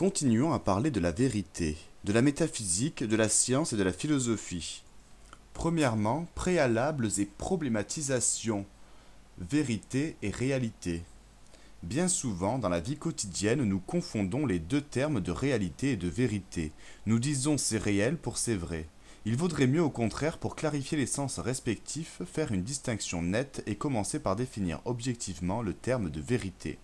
Continuons à parler de la vérité, de la métaphysique, de la science et de la philosophie. Premièrement, préalables et problématisation, vérité et réalité. Bien souvent, dans la vie quotidienne, nous confondons les deux termes de réalité et de vérité. Nous disons c'est réel pour c'est vrai. Il vaudrait mieux au contraire, pour clarifier les sens respectifs, faire une distinction nette et commencer par définir objectivement le terme de vérité.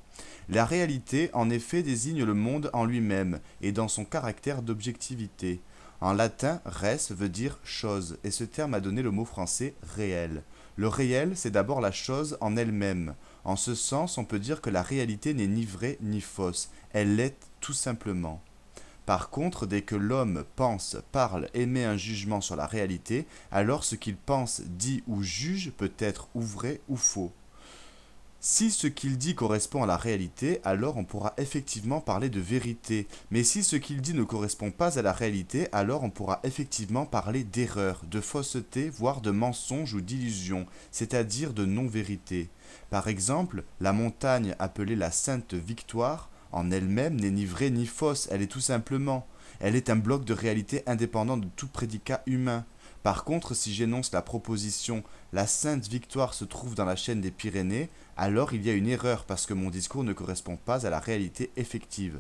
La réalité, en effet, désigne le monde en lui-même et dans son caractère d'objectivité. En latin, res veut dire chose, et ce terme a donné le mot français réel. Le réel, c'est d'abord la chose en elle-même. En ce sens, on peut dire que la réalité n'est ni vraie ni fausse, elle l'est tout simplement. Par contre, dès que l'homme pense, parle, émet un jugement sur la réalité, alors ce qu'il pense, dit ou juge peut être ou vrai ou faux. Si ce qu'il dit correspond à la réalité, alors on pourra effectivement parler de vérité. Mais si ce qu'il dit ne correspond pas à la réalité, alors on pourra effectivement parler d'erreur, de fausseté, voire de mensonge ou d'illusion, c'est-à-dire de non-vérité. Par exemple, la montagne appelée la Sainte Victoire, en elle-même n'est ni vraie ni fausse, elle est tout simplement. Elle est un bloc de réalité indépendant de tout prédicat humain. Par contre, si j'énonce la proposition la Sainte Victoire se trouve dans la chaîne des Pyrénées, alors il y a une erreur parce que mon discours ne correspond pas à la réalité effective.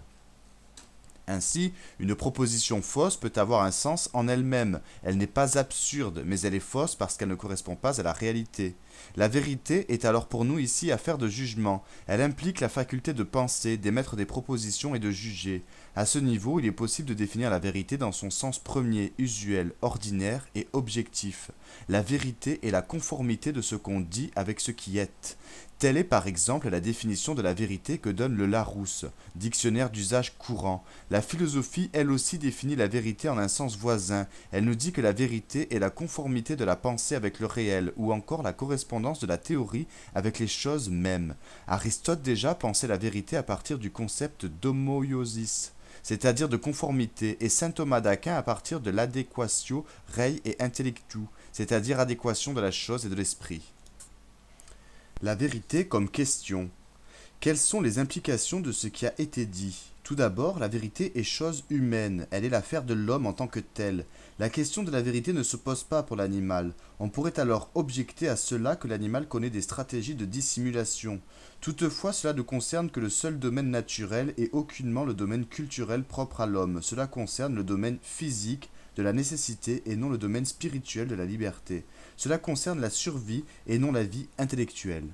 Ainsi, une proposition fausse peut avoir un sens en elle-même. Elle n'est pas absurde, mais elle est fausse parce qu'elle ne correspond pas à la réalité. La vérité est alors pour nous ici affaire de jugement. Elle implique la faculté de penser, d'émettre des propositions et de juger. À ce niveau, il est possible de définir la vérité dans son sens premier, usuel, ordinaire et objectif. La vérité est la conformité de ce qu'on dit avec ce qui est. Telle est par exemple la définition de la vérité que donne le Larousse, dictionnaire d'usage courant. La philosophie, elle aussi, définit la vérité en un sens voisin. Elle nous dit que la vérité est la conformité de la pensée avec le réel, ou encore la correspondance de la théorie avec les choses mêmes. Aristote déjà pensait la vérité à partir du concept d'homoiosis, c'est-à-dire de conformité, et saint Thomas d'Aquin à partir de l'adéquatio rei et intellectu, c'est-à-dire adéquation de la chose et de l'esprit. La vérité comme question. Quelles sont les implications de ce qui a été dit? Tout d'abord, la vérité est chose humaine, elle est l'affaire de l'homme en tant que tel. La question de la vérité ne se pose pas pour l'animal. On pourrait alors objecter à cela que l'animal connaît des stratégies de dissimulation. Toutefois, cela ne concerne que le seul domaine naturel et aucunement le domaine culturel propre à l'homme. Cela concerne le domaine physique de la nécessité et non le domaine spirituel de la liberté. Cela concerne la survie et non la vie intellectuelle.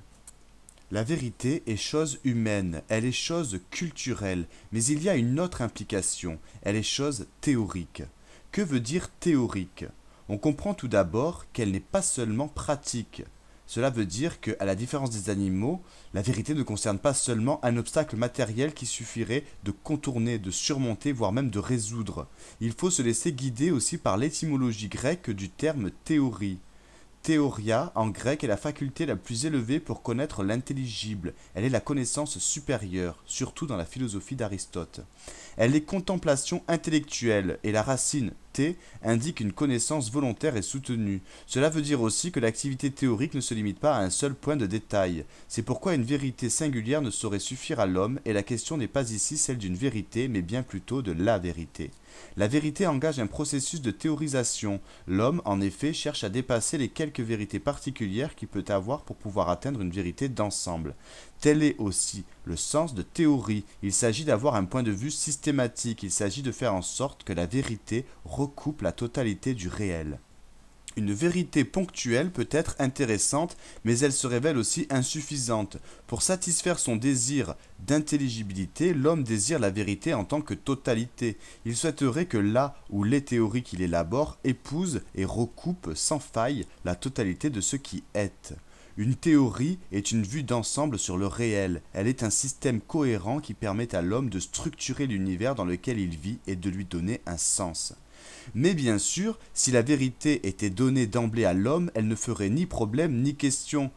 La vérité est chose humaine, elle est chose culturelle, mais il y a une autre implication, elle est chose théorique. Que veut dire théorique? On comprend tout d'abord qu'elle n'est pas seulement pratique. Cela veut dire que, à la différence des animaux, la vérité ne concerne pas seulement un obstacle matériel qui suffirait de contourner, de surmonter, voire même de résoudre. Il faut se laisser guider aussi par l'étymologie grecque du terme théorie. Théoria, en grec, est la faculté la plus élevée pour connaître l'intelligible. Elle est la connaissance supérieure, surtout dans la philosophie d'Aristote. Elle est contemplation intellectuelle, et la racine thé indique une connaissance volontaire et soutenue. Cela veut dire aussi que l'activité théorique ne se limite pas à un seul point de détail. C'est pourquoi une vérité singulière ne saurait suffire à l'homme, et la question n'est pas ici celle d'une vérité, mais bien plutôt de la vérité. La vérité engage un processus de théorisation. L'homme, en effet, cherche à dépasser les quelques vérités particulières qu'il peut avoir pour pouvoir atteindre une vérité d'ensemble. Tel est aussi le sens de théorie. Il s'agit d'avoir un point de vue systématique. Il s'agit de faire en sorte que la vérité recoupe la totalité du réel. Une vérité ponctuelle peut être intéressante, mais elle se révèle aussi insuffisante. Pour satisfaire son désir d'intelligibilité, l'homme désire la vérité en tant que totalité. Il souhaiterait que là où les théories qu'il élabore épousent et recoupent sans faille la totalité de ce qui est. Une théorie est une vue d'ensemble sur le réel. Elle est un système cohérent qui permet à l'homme de structurer l'univers dans lequel il vit et de lui donner un sens. Mais bien sûr, si la vérité était donnée d'emblée à l'homme, elle ne ferait ni problème ni question.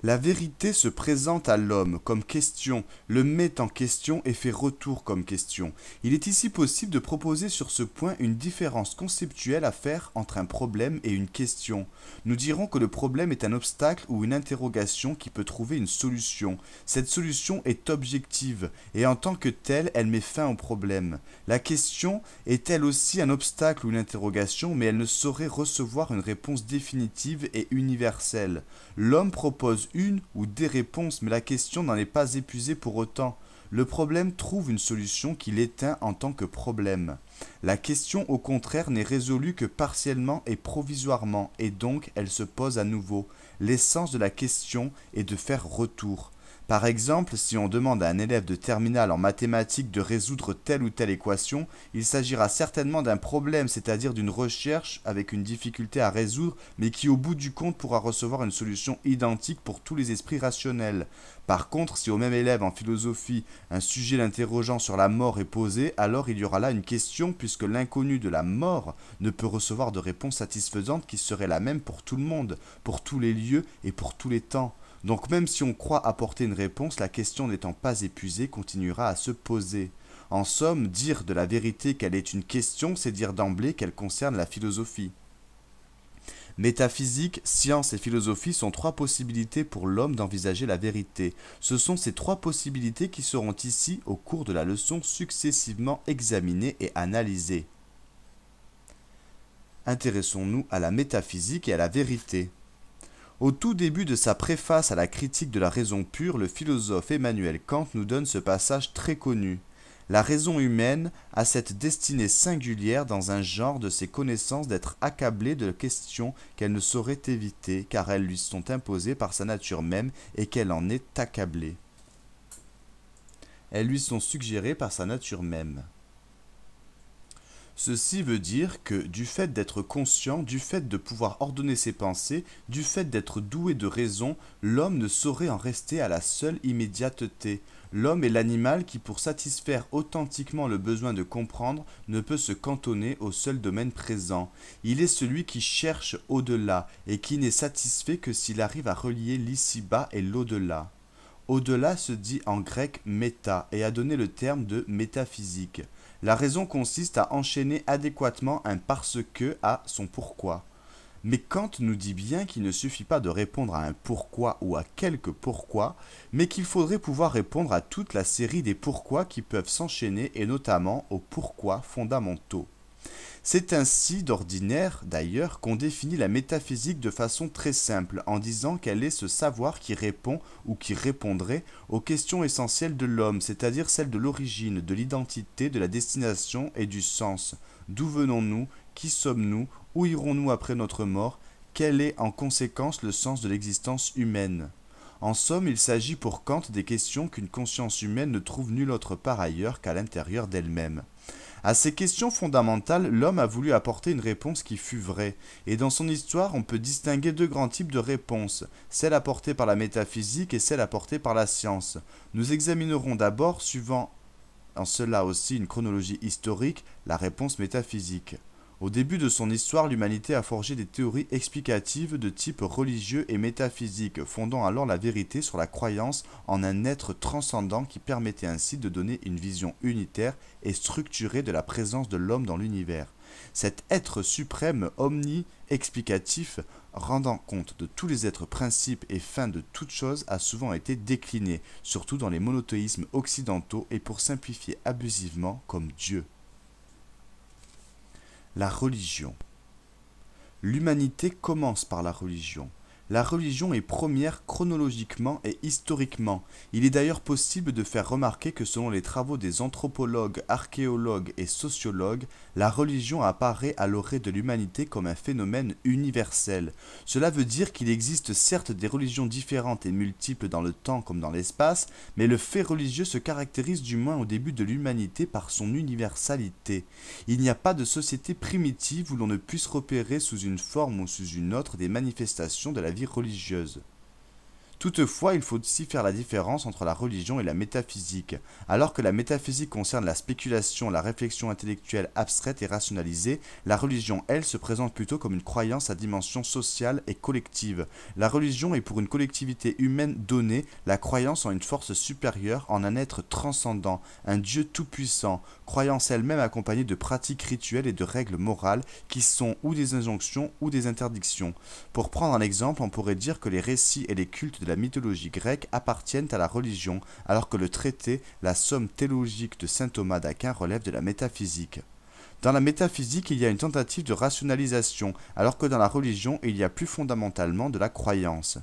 La vérité se présente à l'homme comme question, le met en question et fait retour comme question. Il est ici possible de proposer sur ce point une différence conceptuelle à faire entre un problème et une question. Nous dirons que le problème est un obstacle ou une interrogation qui peut trouver une solution. Cette solution est objective et en tant que telle, elle met fin au problème. La question est elle aussi un obstacle ou une interrogation, mais elle ne saurait recevoir une réponse définitive et universelle. L'homme propose une ou des réponses, mais la question n'en est pas épuisée pour autant. Le problème trouve une solution qui l'éteint en tant que problème. La question, au contraire, n'est résolue que partiellement et provisoirement, et donc elle se pose à nouveau. L'essence de la question est de faire retour. Par exemple, si on demande à un élève de terminale en mathématiques de résoudre telle ou telle équation, il s'agira certainement d'un problème, c'est-à-dire d'une recherche avec une difficulté à résoudre, mais qui au bout du compte pourra recevoir une solution identique pour tous les esprits rationnels. Par contre, si au même élève en philosophie, un sujet l'interrogeant sur la mort est posé, alors il y aura là une question puisque l'inconnu de la mort ne peut recevoir de réponse satisfaisante qui serait la même pour tout le monde, pour tous les lieux et pour tous les temps. Donc même si on croit apporter une réponse, la question n'étant pas épuisée continuera à se poser. En somme, dire de la vérité qu'elle est une question, c'est dire d'emblée qu'elle concerne la philosophie. Métaphysique, science et philosophie sont trois possibilités pour l'homme d'envisager la vérité. Ce sont ces trois possibilités qui seront ici, au cours de la leçon, successivement examinées et analysées. Intéressons-nous à la métaphysique et à la vérité. Au tout début de sa préface à la critique de la raison pure, le philosophe Emmanuel Kant nous donne ce passage très connu. La raison humaine a cette destinée singulière dans un genre de ses connaissances d'être accablée de questions qu'elle ne saurait éviter, car elles lui sont imposées par sa nature même et qu'elle en est accablée. Elles lui sont suggérées par sa nature même. Ceci veut dire que, du fait d'être conscient, du fait de pouvoir ordonner ses pensées, du fait d'être doué de raison, l'homme ne saurait en rester à la seule immédiateté. L'homme est l'animal qui, pour satisfaire authentiquement le besoin de comprendre, ne peut se cantonner au seul domaine présent. Il est celui qui cherche au-delà et qui n'est satisfait que s'il arrive à relier l'ici-bas et l'au-delà. Au-delà se dit en grec méta et a donné le terme de métaphysique. La raison consiste à enchaîner adéquatement un parce que à son pourquoi. Mais Kant nous dit bien qu'il ne suffit pas de répondre à un pourquoi ou à quelques pourquoi, mais qu'il faudrait pouvoir répondre à toute la série des pourquoi qui peuvent s'enchaîner et notamment aux pourquoi fondamentaux. C'est ainsi d'ordinaire, d'ailleurs, qu'on définit la métaphysique de façon très simple, en disant qu'elle est ce savoir qui répond ou qui répondrait aux questions essentielles de l'homme, c'est-à-dire celles de l'origine, de l'identité, de la destination et du sens. D'où venons-nous? Qui sommes-nous? Où irons-nous après notre mort? Quel est en conséquence le sens de l'existence humaine? En somme, il s'agit pour Kant des questions qu'une conscience humaine ne trouve nulle autre part ailleurs qu'à l'intérieur d'elle-même. À ces questions fondamentales, l'homme a voulu apporter une réponse qui fût vraie, et dans son histoire on peut distinguer deux grands types de réponses, celle apportée par la métaphysique et celle apportée par la science. Nous examinerons d'abord, suivant en cela aussi une chronologie historique, la réponse métaphysique. Au début de son histoire, l'humanité a forgé des théories explicatives de type religieux et métaphysique, fondant alors la vérité sur la croyance en un être transcendant qui permettait ainsi de donner une vision unitaire et structurée de la présence de l'homme dans l'univers. Cet être suprême omni-explicatif, rendant compte de tous les êtres principes et fins de toutes choses, a souvent été décliné, surtout dans les monothéismes occidentaux et pour simplifier abusivement comme Dieu. La religion. L'humanité commence par la religion. La religion est première chronologiquement et historiquement. Il est d'ailleurs possible de faire remarquer que selon les travaux des anthropologues, archéologues et sociologues, la religion apparaît à l'orée de l'humanité comme un phénomène universel. Cela veut dire qu'il existe certes des religions différentes et multiples dans le temps comme dans l'espace, mais le fait religieux se caractérise du moins au début de l'humanité par son universalité. Il n'y a pas de société primitive où l'on ne puisse repérer sous une forme ou sous une autre des manifestations de la vie religieuse. Toutefois, il faut aussi faire la différence entre la religion et la métaphysique. Alors que la métaphysique concerne la spéculation, la réflexion intellectuelle abstraite et rationalisée, la religion, elle, se présente plutôt comme une croyance à dimension sociale et collective. La religion est pour une collectivité humaine donnée, la croyance en une force supérieure, en un être transcendant, un Dieu tout-puissant, croyance elle-même accompagnée de pratiques rituelles et de règles morales qui sont ou des injonctions ou des interdictions. Pour prendre un exemple, on pourrait dire que les récits et les cultes de la mythologie grecque appartiennent à la religion, alors que le traité, la somme théologique de saint Thomas d'Aquin relève de la métaphysique. Dans la métaphysique, il y a une tentative de rationalisation, alors que dans la religion, il y a plus fondamentalement de la croyance.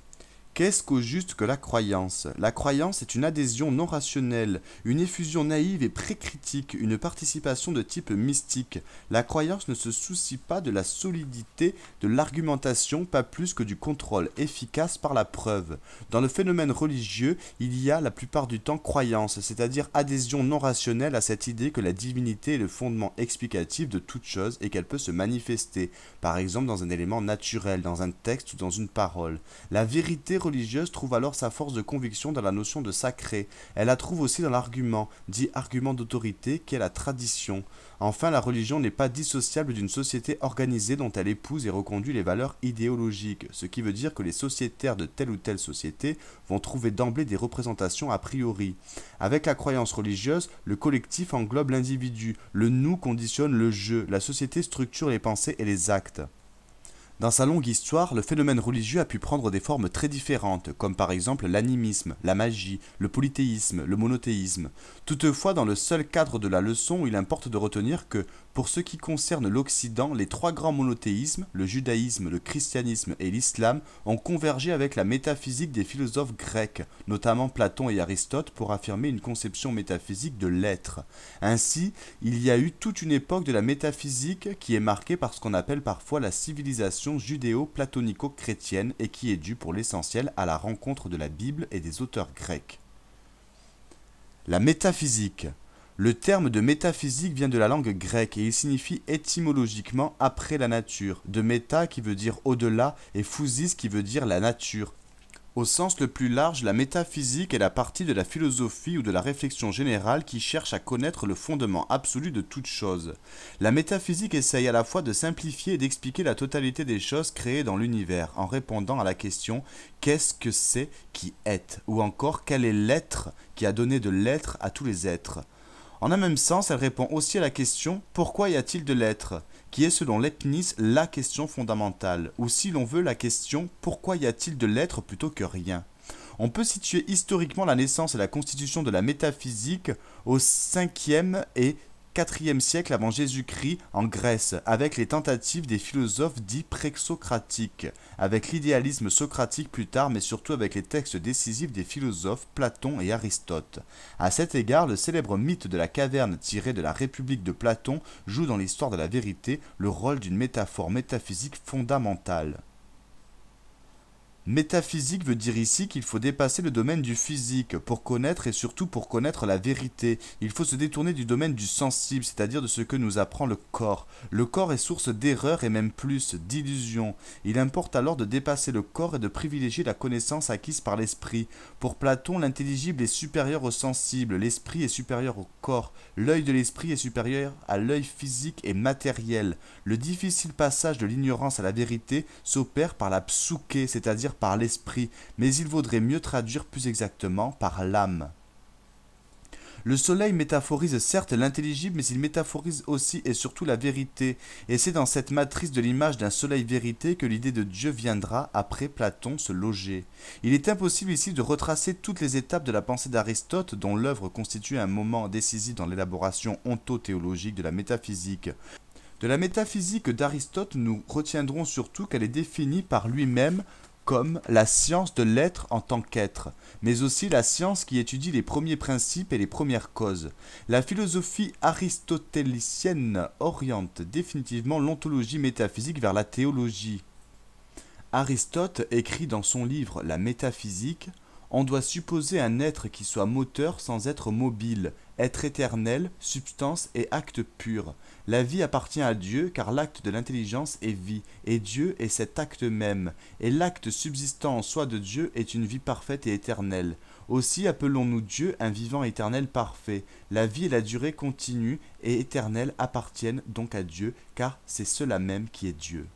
Qu'est-ce qu'au juste que la croyance? La croyance est une adhésion non rationnelle, une effusion naïve et précritique, une participation de type mystique. La croyance ne se soucie pas de la solidité de l'argumentation, pas plus que du contrôle efficace par la preuve. Dans le phénomène religieux, il y a la plupart du temps croyance, c'est-à-dire adhésion non rationnelle à cette idée que la divinité est le fondement explicatif de toute chose et qu'elle peut se manifester, par exemple dans un élément naturel, dans un texte ou dans une parole. La vérité religieuse trouve alors sa force de conviction dans la notion de sacré. Elle la trouve aussi dans l'argument, dit argument d'autorité, qui est la tradition. Enfin, la religion n'est pas dissociable d'une société organisée dont elle épouse et reconduit les valeurs idéologiques, ce qui veut dire que les sociétaires de telle ou telle société vont trouver d'emblée des représentations a priori. Avec la croyance religieuse, le collectif englobe l'individu, le nous conditionne le je, la société structure les pensées et les actes. Dans sa longue histoire, le phénomène religieux a pu prendre des formes très différentes, comme par exemple l'animisme, la magie, le polythéisme, le monothéisme. Toutefois, dans le seul cadre de la leçon, il importe de retenir que, pour ce qui concerne l'Occident, les trois grands monothéismes, le judaïsme, le christianisme et l'islam, ont convergé avec la métaphysique des philosophes grecs, notamment Platon et Aristote, pour affirmer une conception métaphysique de l'être. Ainsi, il y a eu toute une époque de la métaphysique qui est marquée par ce qu'on appelle parfois la civilisation judéo-platonico-chrétienne et qui est due pour l'essentiel à la rencontre de la Bible et des auteurs grecs. La métaphysique. Le terme de métaphysique vient de la langue grecque et il signifie étymologiquement après la nature, de méta qui veut dire au-delà et physis qui veut dire la nature. Au sens le plus large, la métaphysique est la partie de la philosophie ou de la réflexion générale qui cherche à connaître le fondement absolu de toute chose. La métaphysique essaye à la fois de simplifier et d'expliquer la totalité des choses créées dans l'univers en répondant à la question « Qu'est-ce que c'est qui est ?» ou encore « Quel est l'être qui a donné de l'être à tous les êtres ?» En un même sens, elle répond aussi à la question « Pourquoi y a-t-il de l'être ?» qui est selon Leibniz la question fondamentale, ou si l'on veut la question « Pourquoi y a-t-il de l'être plutôt que rien ?» On peut situer historiquement la naissance et la constitution de la métaphysique au 5e et 4e siècle avant Jésus-Christ en Grèce, avec les tentatives des philosophes dits présocratiques, avec l'idéalisme socratique plus tard, mais surtout avec les textes décisifs des philosophes Platon et Aristote. À cet égard, le célèbre mythe de la caverne tiré de la République de Platon joue dans l'histoire de la vérité le rôle d'une métaphore métaphysique fondamentale. Métaphysique veut dire ici qu'il faut dépasser le domaine du physique pour connaître et surtout pour connaître la vérité. Il faut se détourner du domaine du sensible, c'est-à-dire de ce que nous apprend le corps. Le corps est source d'erreurs et même plus, d'illusions. Il importe alors de dépasser le corps et de privilégier la connaissance acquise par l'esprit. Pour Platon, l'intelligible est supérieur au sensible, l'esprit est supérieur au corps, l'œil de l'esprit est supérieur à l'œil physique et matériel. Le difficile passage de l'ignorance à la vérité s'opère par la psuché, c'est-à-dire par l'esprit, mais il vaudrait mieux traduire plus exactement par l'âme. Le soleil métaphorise certes l'intelligible, mais il métaphorise aussi et surtout la vérité, et c'est dans cette matrice de l'image d'un soleil-vérité que l'idée de Dieu viendra, après Platon, se loger. Il est impossible ici de retracer toutes les étapes de la pensée d'Aristote, dont l'œuvre constitue un moment décisif dans l'élaboration ontothéologique de la métaphysique. De la métaphysique d'Aristote, nous retiendrons surtout qu'elle est définie par lui-même comme la science de l'être en tant qu'être, mais aussi la science qui étudie les premiers principes et les premières causes. La philosophie aristotélicienne oriente définitivement l'ontologie métaphysique vers la théologie. Aristote écrit dans son livre La métaphysique: On doit supposer un être qui soit moteur sans être mobile, être éternel, substance et acte pur. La vie appartient à Dieu car l'acte de l'intelligence est vie, et Dieu est cet acte même, et l'acte subsistant en soi de Dieu est une vie parfaite et éternelle. Aussi appelons-nous Dieu un vivant éternel parfait. La vie et la durée continue et éternelle appartiennent donc à Dieu, car c'est cela même qui est Dieu.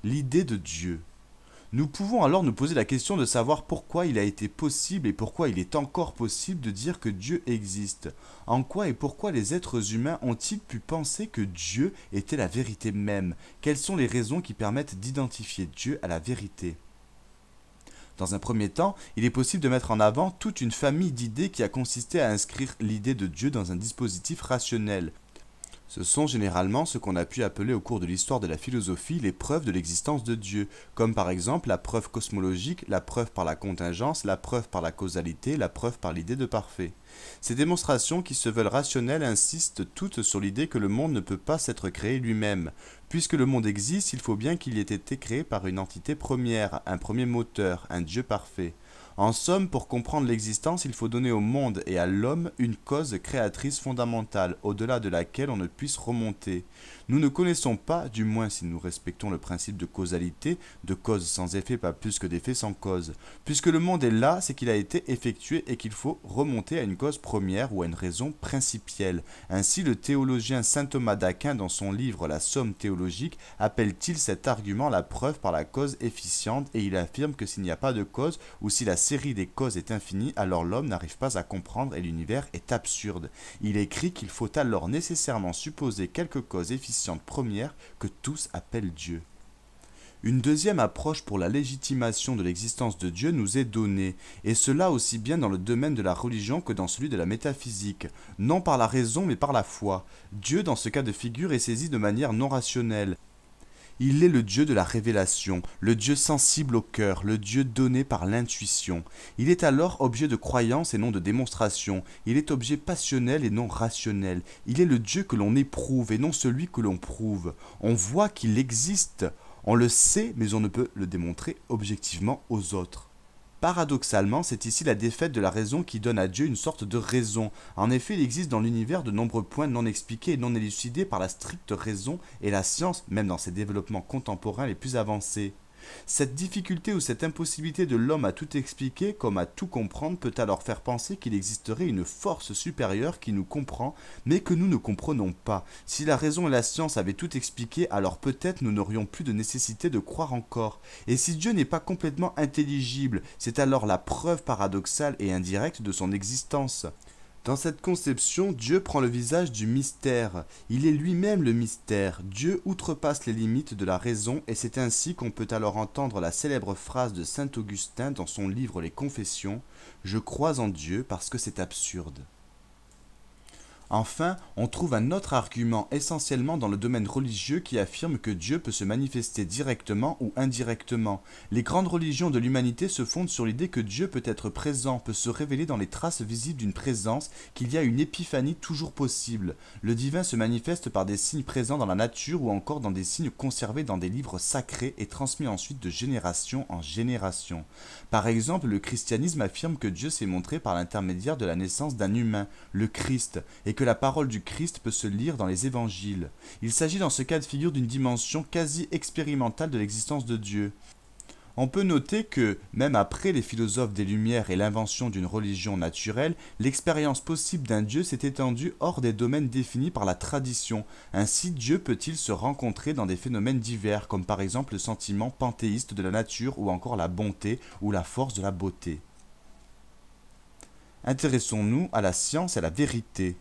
L'idée de Dieu. Nous pouvons alors nous poser la question de savoir pourquoi il a été possible et pourquoi il est encore possible de dire que Dieu existe. En quoi et pourquoi les êtres humains ont-ils pu penser que Dieu était la vérité même? Quelles sont les raisons qui permettent d'identifier Dieu à la vérité? Dans un premier temps, il est possible de mettre en avant toute une famille d'idées qui a consisté à inscrire l'idée de Dieu dans un dispositif rationnel. Ce sont généralement ce qu'on a pu appeler au cours de l'histoire de la philosophie les preuves de l'existence de Dieu, comme par exemple la preuve cosmologique, la preuve par la contingence, la preuve par la causalité, la preuve par l'idée de parfait. Ces démonstrations qui se veulent rationnelles insistent toutes sur l'idée que le monde ne peut pas s'être créé lui-même. Puisque le monde existe, il faut bien qu'il ait été créé par une entité première, un premier moteur, un Dieu parfait. En somme, pour comprendre l'existence, il faut donner au monde et à l'homme une cause créatrice fondamentale, au-delà de laquelle on ne puisse remonter. Nous ne connaissons pas, du moins si nous respectons le principe de causalité, de cause sans effet pas plus que d'effet sans cause. Puisque le monde est là, c'est qu'il a été effectué et qu'il faut remonter à une cause première ou à une raison principielle. Ainsi, le théologien saint Thomas d'Aquin, dans son livre La Somme théologique, appelle-t-il cet argument la preuve par la cause efficiente, et il affirme que s'il n'y a pas de cause, ou si la série des causes est infinie, alors l'homme n'arrive pas à comprendre et l'univers est absurde. Il écrit qu'il faut alors nécessairement supposer quelque cause efficiente première que tous appellent Dieu. Une deuxième approche pour la légitimation de l'existence de Dieu nous est donnée, et cela aussi bien dans le domaine de la religion que dans celui de la métaphysique, non par la raison mais par la foi. Dieu, dans ce cas de figure, est saisi de manière non rationnelle. Il est le Dieu de la révélation, le Dieu sensible au cœur, le Dieu donné par l'intuition. Il est alors objet de croyance et non de démonstration. Il est objet passionnel et non rationnel. Il est le Dieu que l'on éprouve et non celui que l'on prouve. On voit qu'il existe. On le sait, mais on ne peut le démontrer objectivement aux autres. Paradoxalement, c'est ici la défaite de la raison qui donne à Dieu une sorte de raison. En effet, il existe dans l'univers de nombreux points non expliqués et non élucidés par la stricte raison et la science, même dans ses développements contemporains les plus avancés. Cette difficulté ou cette impossibilité de l'homme à tout expliquer comme à tout comprendre peut alors faire penser qu'il existerait une force supérieure qui nous comprend, mais que nous ne comprenons pas. Si la raison et la science avaient tout expliqué, alors peut-être nous n'aurions plus de nécessité de croire encore. Et si Dieu n'est pas complètement intelligible, c'est alors la preuve paradoxale et indirecte de son existence. Dans cette conception, Dieu prend le visage du mystère. Il est lui-même le mystère. Dieu outrepasse les limites de la raison et c'est ainsi qu'on peut alors entendre la célèbre phrase de saint Augustin dans son livre Les Confessions « Je crois en Dieu parce que c'est absurde ». Enfin, on trouve un autre argument essentiellement dans le domaine religieux qui affirme que Dieu peut se manifester directement ou indirectement. Les grandes religions de l'humanité se fondent sur l'idée que Dieu peut être présent, peut se révéler dans les traces visibles d'une présence, qu'il y a une épiphanie toujours possible. Le divin se manifeste par des signes présents dans la nature ou encore dans des signes conservés dans des livres sacrés et transmis ensuite de génération en génération. Par exemple, le christianisme affirme que Dieu s'est montré par l'intermédiaire de la naissance d'un humain, le Christ, et que la parole du Christ peut se lire dans les évangiles. Il s'agit dans ce cas de figure d'une dimension quasi expérimentale de l'existence de Dieu. On peut noter que, même après les philosophes des Lumières et l'invention d'une religion naturelle, l'expérience possible d'un Dieu s'est étendue hors des domaines définis par la tradition. Ainsi, Dieu peut-il se rencontrer dans des phénomènes divers, comme par exemple le sentiment panthéiste de la nature ou encore la bonté ou la force de la beauté. Intéressons-nous à la science et à la vérité.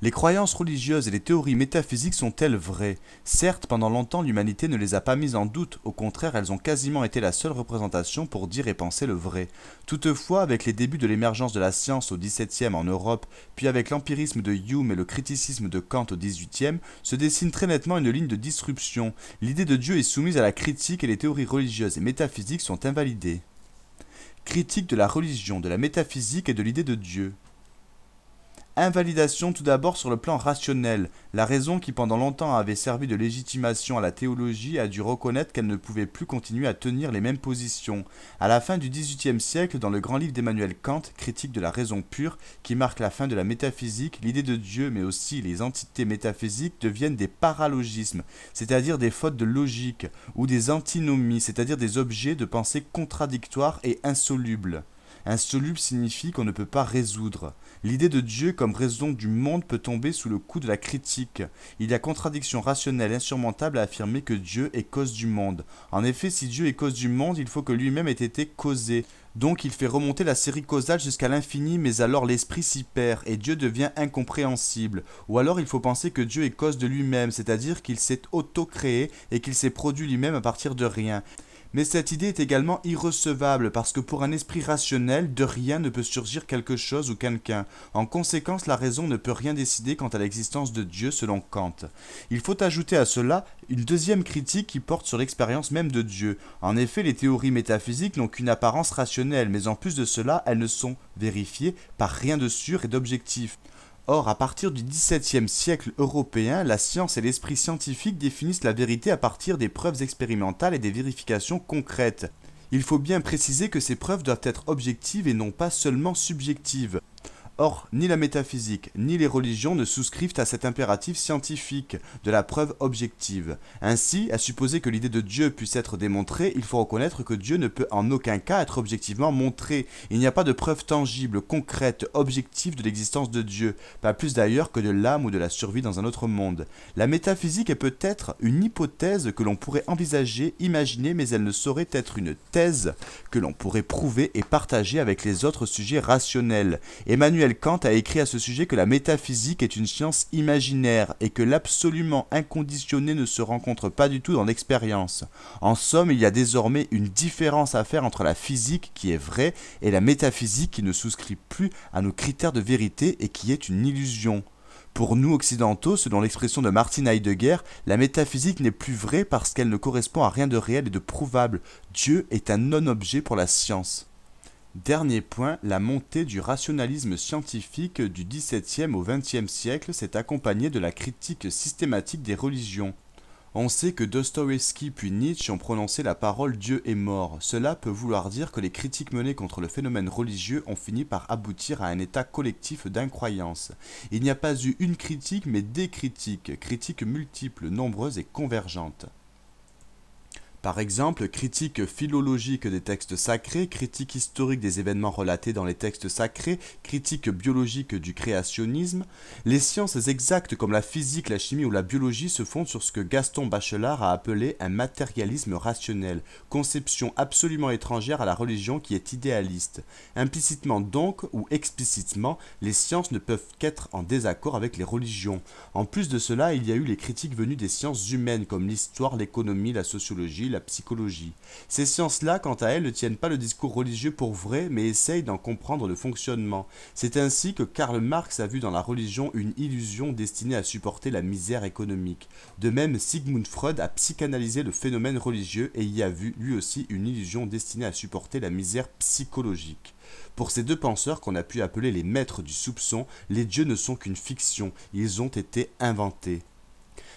Les croyances religieuses et les théories métaphysiques sont-elles vraies? Certes, pendant longtemps, l'humanité ne les a pas mises en doute, au contraire, elles ont quasiment été la seule représentation pour dire et penser le vrai. Toutefois, avec les débuts de l'émergence de la science au XVIIe en Europe, puis avec l'empirisme de Hume et le criticisme de Kant au XVIIIe, se dessine très nettement une ligne de disruption. L'idée de Dieu est soumise à la critique et les théories religieuses et métaphysiques sont invalidées. Critique de la religion, de la métaphysique et de l'idée de Dieu. Invalidation tout d'abord sur le plan rationnel. La raison qui pendant longtemps avait servi de légitimation à la théologie a dû reconnaître qu'elle ne pouvait plus continuer à tenir les mêmes positions. À la fin du XVIIIe siècle, dans le grand livre d'Emmanuel Kant, Critique de la raison pure, qui marque la fin de la métaphysique, l'idée de Dieu mais aussi les entités métaphysiques deviennent des paralogismes, c'est-à-dire des fautes de logique, ou des antinomies, c'est-à-dire des objets de pensée contradictoires et insolubles. Insoluble signifie qu'on ne peut pas résoudre. L'idée de Dieu comme raison du monde peut tomber sous le coup de la critique. Il y a contradiction rationnelle insurmontable à affirmer que Dieu est cause du monde. En effet, si Dieu est cause du monde, il faut que lui-même ait été causé. Donc il fait remonter la série causale jusqu'à l'infini, mais alors l'esprit s'y perd et Dieu devient incompréhensible. Ou alors il faut penser que Dieu est cause de lui-même, c'est-à-dire qu'il s'est auto-créé et qu'il s'est produit lui-même à partir de rien. Mais cette idée est également irrecevable parce que pour un esprit rationnel, de rien ne peut surgir quelque chose ou quelqu'un. En conséquence, la raison ne peut rien décider quant à l'existence de Dieu selon Kant. Il faut ajouter à cela une deuxième critique qui porte sur l'expérience même de Dieu. En effet, les théories métaphysiques n'ont qu'une apparence rationnelle, mais en plus de cela, elles ne sont vérifiées par rien de sûr et d'objectif. Or, à partir du XVIIe siècle européen, la science et l'esprit scientifique définissent la vérité à partir des preuves expérimentales et des vérifications concrètes. Il faut bien préciser que ces preuves doivent être objectives et non pas seulement subjectives. Or, ni la métaphysique, ni les religions ne souscrivent à cet impératif scientifique de la preuve objective. Ainsi, à supposer que l'idée de Dieu puisse être démontrée, il faut reconnaître que Dieu ne peut en aucun cas être objectivement montré. Il n'y a pas de preuve tangible, concrète, objective de l'existence de Dieu, pas plus d'ailleurs que de l'âme ou de la survie dans un autre monde. La métaphysique est peut-être une hypothèse que l'on pourrait envisager, imaginer, mais elle ne saurait être une thèse que l'on pourrait prouver et partager avec les autres sujets rationnels. Emmanuel Kant a écrit à ce sujet que la métaphysique est une science imaginaire et que l'absolument inconditionné ne se rencontre pas du tout dans l'expérience. En somme, il y a désormais une différence à faire entre la physique qui est vraie et la métaphysique qui ne souscrit plus à nos critères de vérité et qui est une illusion. Pour nous occidentaux, selon l'expression de Martin Heidegger, la métaphysique n'est plus vraie parce qu'elle ne correspond à rien de réel et de prouvable. Dieu est un non-objet pour la science. Dernier point, la montée du rationalisme scientifique du XVIIe au XXe siècle s'est accompagnée de la critique systématique des religions. On sait que Dostoïevski puis Nietzsche ont prononcé la parole Dieu est mort. Cela peut vouloir dire que les critiques menées contre le phénomène religieux ont fini par aboutir à un état collectif d'incroyance. Il n'y a pas eu une critique mais des critiques, critiques multiples, nombreuses et convergentes. Par exemple, critique philologique des textes sacrés, critique historique des événements relatés dans les textes sacrés, critique biologique du créationnisme. Les sciences exactes comme la physique, la chimie ou la biologie se fondent sur ce que Gaston Bachelard a appelé un matérialisme rationnel, conception absolument étrangère à la religion qui est idéaliste. Implicitement donc, ou explicitement, les sciences ne peuvent qu'être en désaccord avec les religions. En plus de cela, il y a eu les critiques venues des sciences humaines comme l'histoire, l'économie, la sociologie, la psychologie. Ces sciences-là, quant à elles, ne tiennent pas le discours religieux pour vrai, mais essayent d'en comprendre le fonctionnement. C'est ainsi que Karl Marx a vu dans la religion une illusion destinée à supporter la misère économique. De même, Sigmund Freud a psychanalysé le phénomène religieux et y a vu, lui aussi, une illusion destinée à supporter la misère psychologique. Pour ces deux penseurs qu'on a pu appeler les maîtres du soupçon, les dieux ne sont qu'une fiction, ils ont été inventés.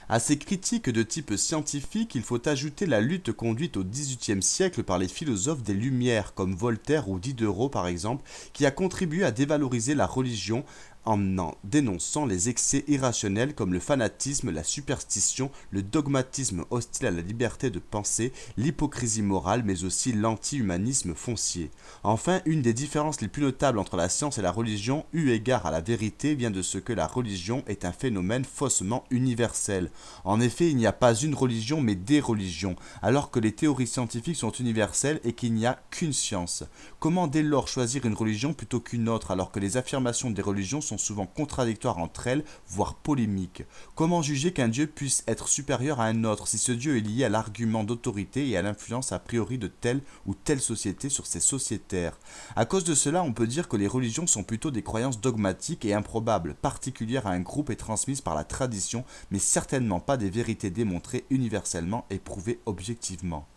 À ces critiques de type scientifique, il faut ajouter la lutte conduite au XVIIIe siècle par les philosophes des Lumières, comme Voltaire ou Diderot par exemple, qui a contribué à dévaloriser la religion en dénonçant les excès irrationnels comme le fanatisme, la superstition, le dogmatisme hostile à la liberté de penser, l'hypocrisie morale, mais aussi l'anti-humanisme foncier. Enfin, une des différences les plus notables entre la science et la religion, eu égard à la vérité, vient de ce que la religion est un phénomène faussement universel. En effet, il n'y a pas une religion, mais des religions, alors que les théories scientifiques sont universelles et qu'il n'y a qu'une science. Comment dès lors choisir une religion plutôt qu'une autre, alors que les affirmations des religions sont souvent contradictoires entre elles, voire polémiques? Comment juger qu'un Dieu puisse être supérieur à un autre si ce Dieu est lié à l'argument d'autorité et à l'influence a priori de telle ou telle société sur ses sociétaires? À cause de cela, on peut dire que les religions sont plutôt des croyances dogmatiques et improbables, particulières à un groupe et transmises par la tradition, mais certainement pas des vérités démontrées universellement et prouvées objectivement.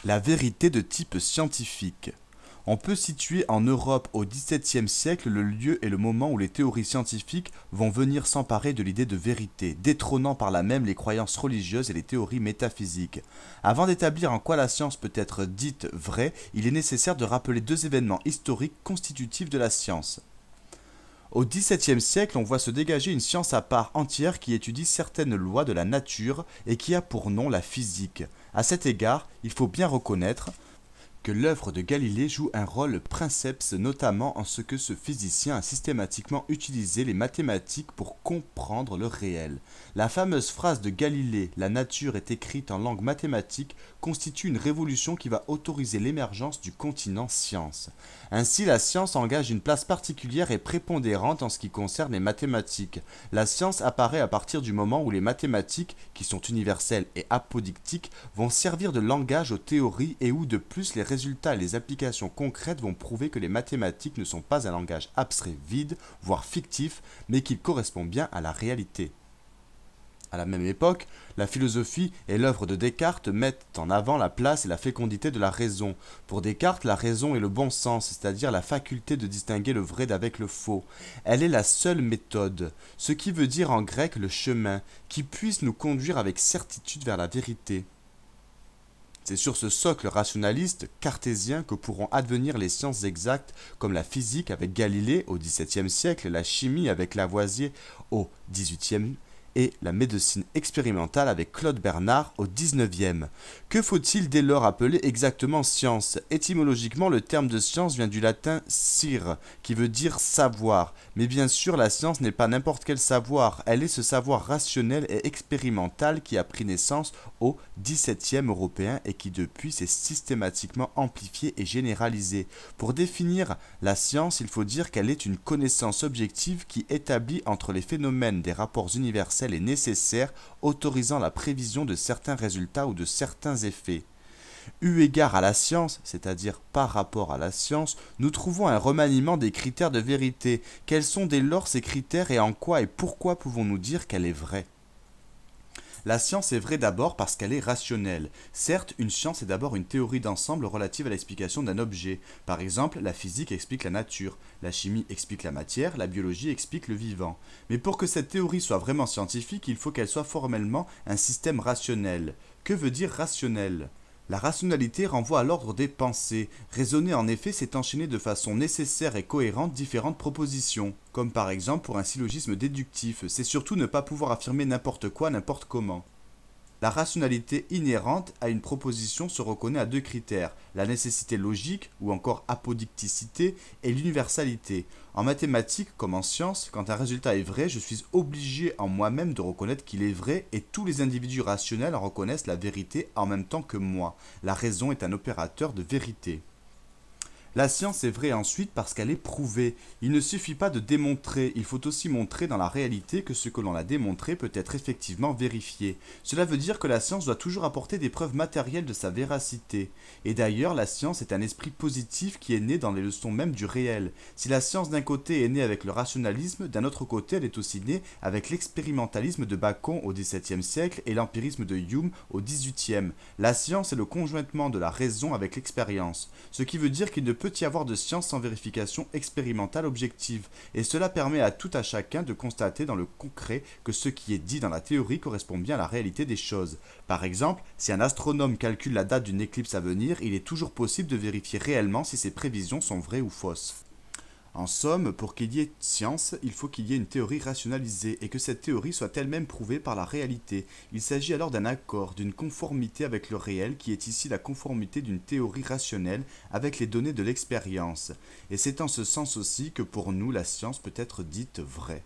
La vérité de type scientifique. On peut situer en Europe au XVIIe siècle le lieu et le moment où les théories scientifiques vont venir s'emparer de l'idée de vérité, détrônant par là même les croyances religieuses et les théories métaphysiques. Avant d'établir en quoi la science peut être dite vraie, il est nécessaire de rappeler deux événements historiques constitutifs de la science. Au XVIIe siècle, on voit se dégager une science à part entière qui étudie certaines lois de la nature et qui a pour nom la physique. À cet égard, il faut bien reconnaître que l'œuvre de Galilée joue un rôle princeps, notamment en ce que ce physicien a systématiquement utilisé les mathématiques pour comprendre le réel. La fameuse phrase de Galilée « La nature est écrite en langue mathématique » constitue une révolution qui va autoriser l'émergence du continent science. Ainsi, la science engage une place particulière et prépondérante en ce qui concerne les mathématiques. La science apparaît à partir du moment où les mathématiques, qui sont universelles et apodictiques, vont servir de langage aux théories et où de plus les résultats et les applications concrètes vont prouver que les mathématiques ne sont pas un langage abstrait vide, voire fictif, mais qu'il correspond bien à la réalité. À la même époque, la philosophie et l'œuvre de Descartes mettent en avant la place et la fécondité de la raison. Pour Descartes, la raison est le bon sens, c'est-à-dire la faculté de distinguer le vrai d'avec le faux. Elle est la seule méthode, ce qui veut dire en grec le chemin, qui puisse nous conduire avec certitude vers la vérité. C'est sur ce socle rationaliste cartésien que pourront advenir les sciences exactes comme la physique avec Galilée au XVIIe siècle, la chimie avec Lavoisier au XVIIIe et la médecine expérimentale avec Claude Bernard au XIXe. Que faut-il dès lors appeler exactement science? Étymologiquement, le terme de science vient du latin scire, qui veut dire savoir. Mais bien sûr, la science n'est pas n'importe quel savoir, elle est ce savoir rationnel et expérimental qui a pris naissance au XVIIe européen et qui depuis s'est systématiquement amplifié et généralisé. Pour définir la science, il faut dire qu'elle est une connaissance objective qui établit entre les phénomènes des rapports universels et nécessaires, autorisant la prévision de certains résultats ou de certains effets. Eu égard à la science, c'est-à-dire par rapport à la science, nous trouvons un remaniement des critères de vérité. Quels sont dès lors ces critères et en quoi et pourquoi pouvons-nous dire qu'elle est vraie? La science est vraie d'abord parce qu'elle est rationnelle. Certes, une science est d'abord une théorie d'ensemble relative à l'explication d'un objet. Par exemple, la physique explique la nature, la chimie explique la matière, la biologie explique le vivant. Mais pour que cette théorie soit vraiment scientifique, il faut qu'elle soit formellement un système rationnel. Que veut dire rationnel ? La rationalité renvoie à l'ordre des pensées. Raisonner en effet, c'est enchaîner de façon nécessaire et cohérente différentes propositions, comme par exemple pour un syllogisme déductif, c'est surtout ne pas pouvoir affirmer n'importe quoi, n'importe comment. La rationalité inhérente à une proposition se reconnaît à deux critères, la nécessité logique ou encore apodicticité et l'universalité. En mathématiques comme en sciences, quand un résultat est vrai, je suis obligé en moi-même de reconnaître qu'il est vrai et tous les individus rationnels en reconnaissent la vérité en même temps que moi. La raison est un opérateur de vérité. La science est vraie ensuite parce qu'elle est prouvée. Il ne suffit pas de démontrer, il faut aussi montrer dans la réalité que ce que l'on a démontré peut être effectivement vérifié. Cela veut dire que la science doit toujours apporter des preuves matérielles de sa véracité. Et d'ailleurs, la science est un esprit positif qui est né dans les leçons même du réel. Si la science d'un côté est née avec le rationalisme, d'un autre côté elle est aussi née avec l'expérimentalisme de Bacon au XVIIe siècle et l'empirisme de Hume au XVIIIe. La science est le conjointement de la raison avec l'expérience, ce qui veut dire qu'il ne peut y avoir de science sans vérification expérimentale objective, et cela permet à tout à chacun de constater dans le concret que ce qui est dit dans la théorie correspond bien à la réalité des choses. Par exemple, si un astronome calcule la date d'une éclipse à venir, il est toujours possible de vérifier réellement si ses prévisions sont vraies ou fausses. En somme, pour qu'il y ait science, il faut qu'il y ait une théorie rationalisée et que cette théorie soit elle-même prouvée par la réalité. Il s'agit alors d'un accord, d'une conformité avec le réel qui est ici la conformité d'une théorie rationnelle avec les données de l'expérience. Et c'est en ce sens aussi que pour nous la science peut être dite vraie.